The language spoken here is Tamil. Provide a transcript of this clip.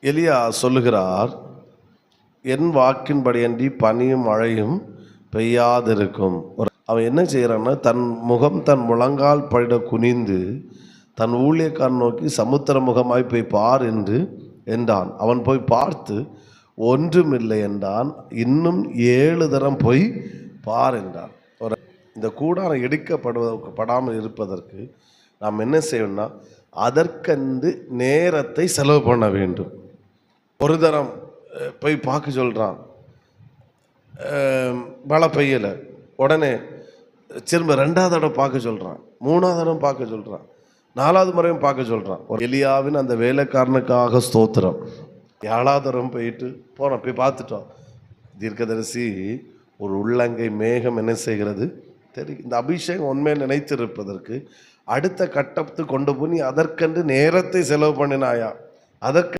எலியா சொல்லுகிறார், என் வாக்கின்படியன்றி பனியும் மழையும் பெய்யாதிருக்கும். அவன் என்ன செய்கிறான்னா, தன் முகம் தன் முழங்கால் படிட குனிந்து தன் ஊழியக்காரன் நோக்கி சமுத்திர முகமாய் போய் பார் என்றான். அவன் போய் பார்த்து ஒன்றுமில்லை என்றான். இன்னும் 7 தரம் போய் பார் என்றான். இந்த கூடாரம் எடுக்கப்படாமல் இருப்பதற்கு நாம் என்ன செய்யணும்னா, அதற்கென்று நேரத்தை செலவு பண்ண வேண்டும். ஒரு தரம் போய் பார்க்க சொல்கிறான், மழை பெய்யலை. உடனே திரும்ப 2வது தடவை பார்க்க சொல்கிறான், 3வது தடவை பார்க்க சொல்கிறான், 4வது முறையும் பார்க்க சொல்கிறான். எலியாவின் அந்த வேலைக்காரனுக்காக ஸ்தோத்திரம். 7வது தரம் போயிட்டு போனோம், போய் பார்த்துட்டோம். தீர்க்கதரிசி ஒரு உள்ளங்கை மேகம் என்ன செய்கிறது தெரியும். இந்த அபிஷேகம் உண்மையை நினைத்திருப்பதற்கு அடுத்த கட்டத்துக்கு கொண்டு போய் நீ அதற்கென்று நேரத்தை செலவு பண்ணினாயா? அதற்கு